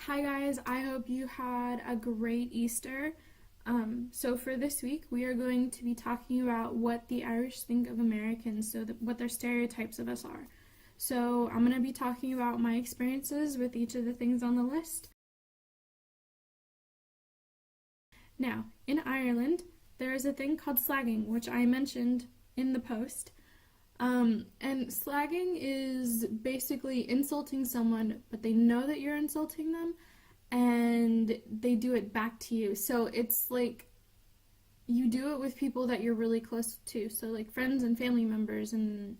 Hi guys, I hope you had a great Easter. So for this week, we are going to be talking about what the Irish think of Americans, what their stereotypes of us are. So I'm going to be talking about my experiences with each of the things on the list. Now, in Ireland, there is a thing called slagging, which I mentioned in the post. And slagging is basically insulting someone, but they know that you're insulting them, and they do it back to you. So it's like you do it with people that you're really close to, so like friends and family members and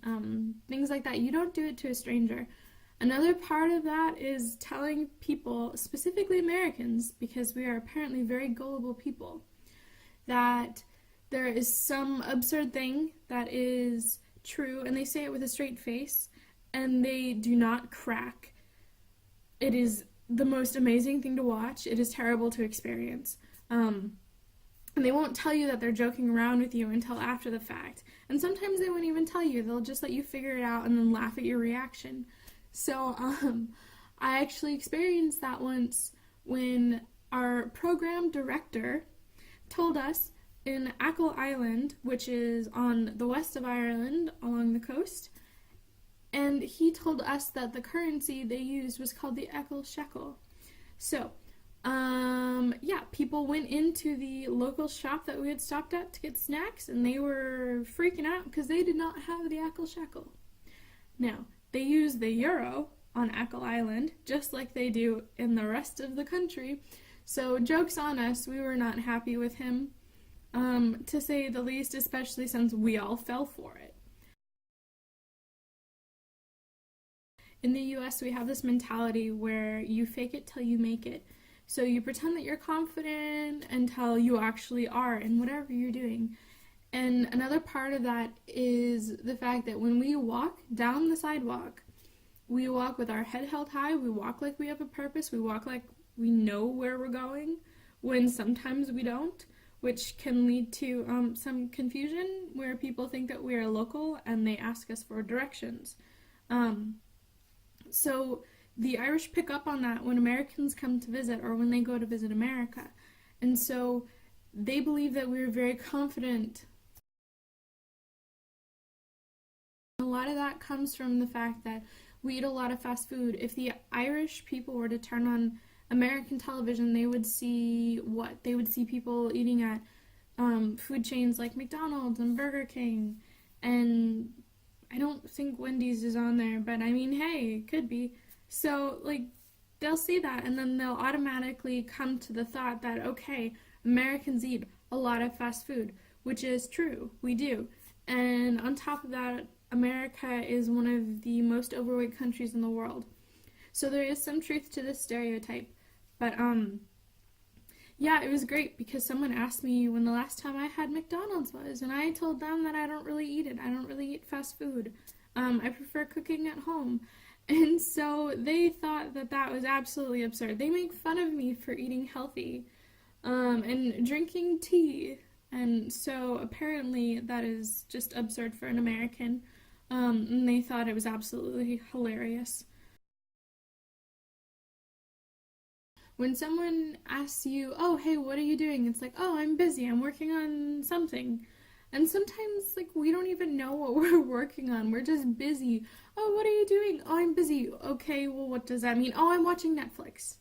things like that. You don't do it to a stranger. Another part of that is telling people, specifically Americans, because we are apparently very gullible people, that there is some absurd thing that is true, and they say it with a straight face, and they do not crack. It is the most amazing thing to watch. It is terrible to experience. And they won't tell you that they're joking around with you until after the fact. And sometimes they won't even tell you. They'll just let you figure it out and then laugh at your reaction. So I actually experienced that once when our program director told us in Achill Island, which is on the west of Ireland along the coast, and he told us that the currency they used was called the Achill shekel. So, people went into the local shop that we had stopped at to get snacks, and they were freaking out because they did not have the Achill shekel. Now, they use the euro on Achill Island, just like they do in the rest of the country. So, joke's on us, we were not happy with him, to say the least, especially since we all fell for it. In the US, we have this mentality where you fake it till you make it. So you pretend that you're confident until you actually are in whatever you're doing. And another part of that is the fact that when we walk down the sidewalk, we walk with our head held high, we walk like we have a purpose, we walk like we know where we're going, when sometimes we don't, which can lead to some confusion where people think that we are local and they ask us for directions. So the Irish pick up on that when Americans come to visit or when they go to visit America. And so they believe that we're very confident. A lot of that comes from the fact that we eat a lot of fast food. If the Irish people were to turn on American television, they would see what? They would see people eating at food chains like McDonald's and Burger King, and I don't think Wendy's is on there, but I mean, hey, it could be. So, they'll see that, and then they'll automatically come to the thought that, okay, Americans eat a lot of fast food, which is true, we do. And on top of that, America is one of the most overweight countries in the world. So there is some truth to this stereotype. But, it was great because someone asked me when the last time I had McDonald's was, and I told them that I don't really eat it. I don't really eat fast food. I prefer cooking at home. And so they thought that that was absolutely absurd. They make fun of me for eating healthy and drinking tea. And so apparently that is just absurd for an American. And they thought it was absolutely hilarious. When someone asks you, oh, hey, what are you doing? It's like, oh, I'm busy. I'm working on something. And sometimes, we don't even know what we're working on. We're just busy. Oh, what are you doing? Oh, I'm busy. Okay, well, what does that mean? Oh, I'm watching Netflix.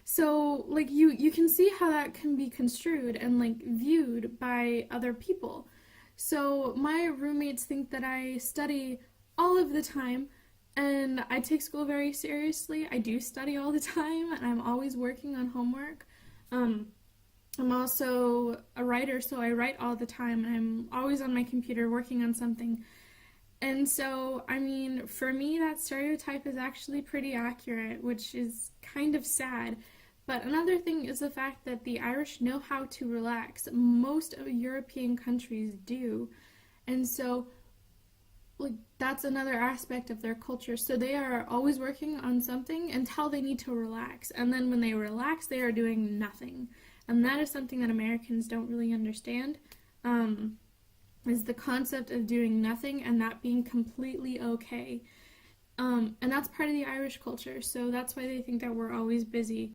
So, you can see how that can be construed and, viewed by other people. So, my roommates think that I study all of the time, and I take school very seriously. I do study all the time, and I'm always working on homework. I'm also a writer, so I write all the time, and I'm always on my computer working on something. And so, I mean, for me, that stereotype is actually pretty accurate, which is kind of sad. But another thing is the fact that the Irish know how to relax. Most of European countries do. And so, that's another aspect of their culture. So they are always working on something until they need to relax. And then when they relax, they are doing nothing. And that is something that Americans don't really understand, is the concept of doing nothing and that being completely okay. And that's part of the Irish culture, so that's why they think that we're always busy.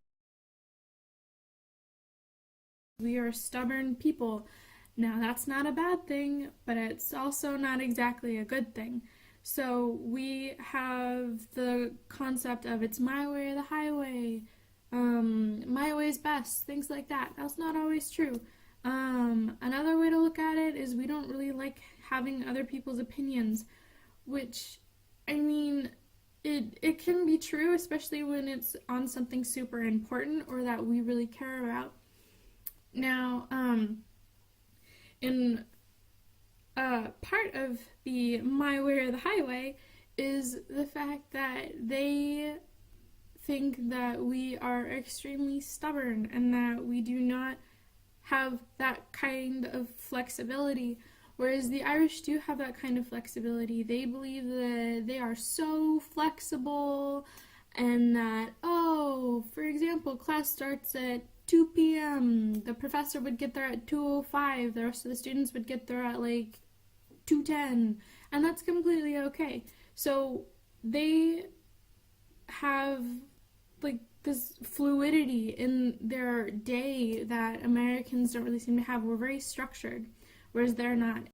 We are stubborn people. Now, that's not a bad thing, but it's also not exactly a good thing. So, we have the concept of it's my way or the highway, my way is best, things like that. That's not always true. Another way to look at it is we don't really like having other people's opinions, which, I mean, it can be true, especially when it's on something super important or that we really care about. Now, in part of the my way or the highway is the fact that they think that we are extremely stubborn and that we do not have that kind of flexibility. Whereas the Irish do have that kind of flexibility. They believe that they are so flexible and that, oh, for example, class starts at 2 p.m. The professor would get there at 2:05. The rest of the students would get there at like 2:10. And that's completely okay. So they have like this fluidity in their day that Americans don't really seem to have. We're very structured, whereas they're not.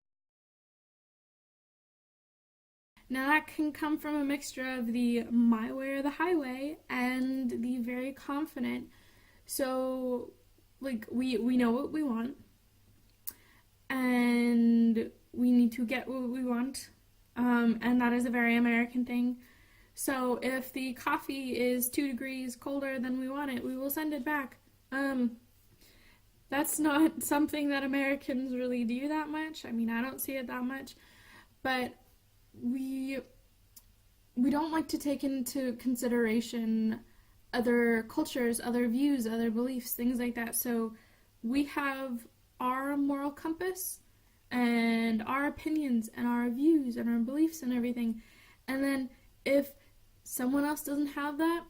Now that can come from a mixture of the my way or the highway and the very confident. So like we know what we want and we need to get what we want. And that is a very American thing. So if the coffee is 2 degrees colder than we want it, we will send it back. That's not something that Americans really do that much. I mean, I don't see it that much, but we don't like to take into consideration other cultures, other views, other beliefs, things like that. So we have our moral compass and our opinions and our views and our beliefs and everything. And then if someone else doesn't have that,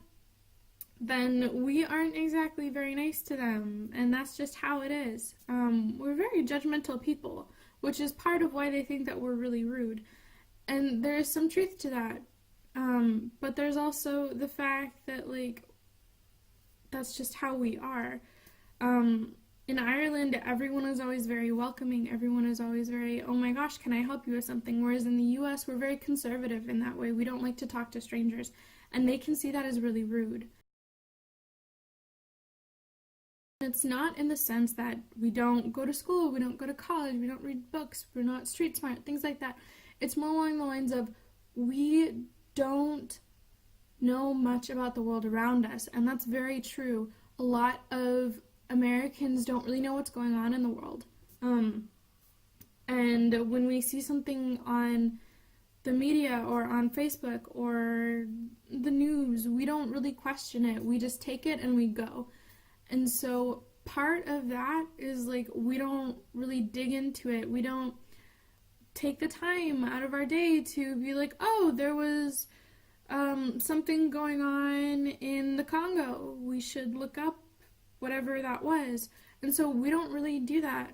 then we aren't exactly very nice to them, and that's just how it is. We're very judgmental people, which is part of why they think that we're really rude. And there's some truth to that. But there's also the fact that, like, that's just how we are. In Ireland, everyone is always very welcoming. Everyone is always very, oh my gosh, can I help you with something? Whereas in the US, we're very conservative in that way. We don't like to talk to strangers. And they can see that as really rude. It's not in the sense that we don't go to school, we don't go to college, we don't read books, we're not street smart, things like that. It's more along the lines of we don't know much about the world around us, and that's very true. A lot of Americans don't really know what's going on in the world. And when we see something on the media or on Facebook or the news, we don't really question it. We just take it and we go. And so part of that is like we don't really dig into it. We don't take the time out of our day to be like, oh, there was something going on in the Congo. We should look up whatever that was. And so we don't really do that.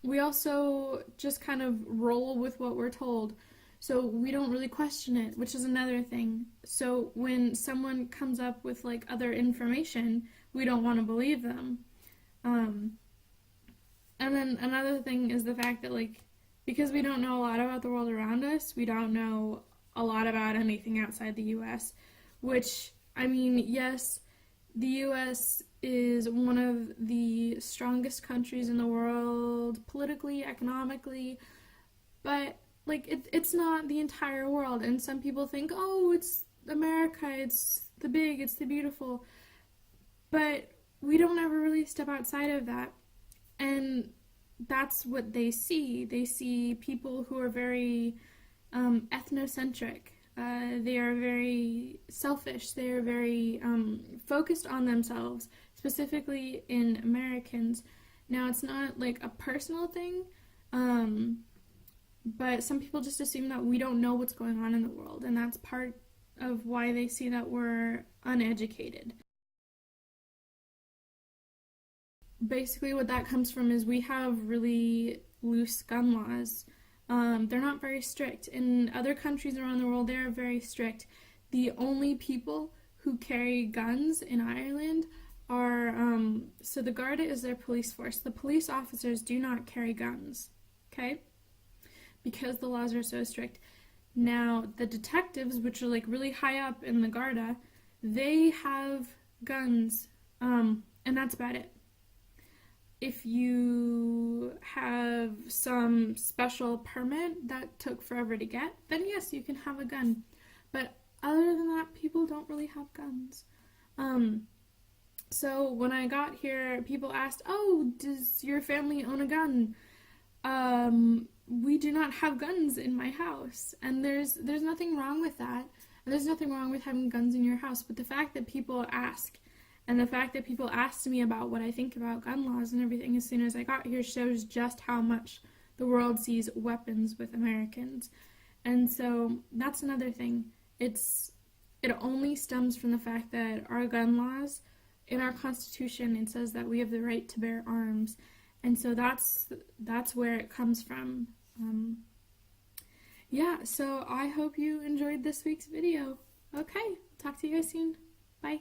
We also just kind of roll with what we're told. So we don't really question it, which is another thing. So when someone comes up with like other information, we don't want to believe them. And then another thing is the fact that like because we don't know a lot about the world around us, we don't know a lot about anything outside the US, which, I mean, yes, the US is one of the strongest countries in the world politically, economically, but like it's not the entire world. And some people think, oh, it's America, it's the big, it's the beautiful, but we don't ever really step outside of that. And that's what they see. They see people who are very ethnocentric. They are very selfish. They are very focused on themselves, specifically in Americans. Now, it's not like a personal thing, but some people just assume that we don't know what's going on in the world, and that's part of why they see that we're uneducated. Basically, what that comes from is we have really loose gun laws. They're not very strict. In other countries around the world, they're very strict. The only people who carry guns in Ireland are, so the Garda is their police force. The police officers do not carry guns, okay? Because the laws are so strict. Now, the detectives, which are like really high up in the Garda, they have guns, and that's about it. If you have some special permit that took forever to get, then yes, you can have a gun. But other than that, people don't really have guns. So when I got here, people asked, "Oh, does your family own a gun?" We do not have guns in my house, and there's nothing wrong with that. And there's nothing wrong with having guns in your house, but the fact that people ask, and the fact that people asked me about what I think about gun laws and everything as soon as I got here shows just how much the world sees weapons with Americans. And so that's another thing. It only stems from the fact that our gun laws, in our Constitution, it says that we have the right to bear arms. And so that's where it comes from. Yeah, so I hope you enjoyed this week's video. Okay, talk to you guys soon. Bye.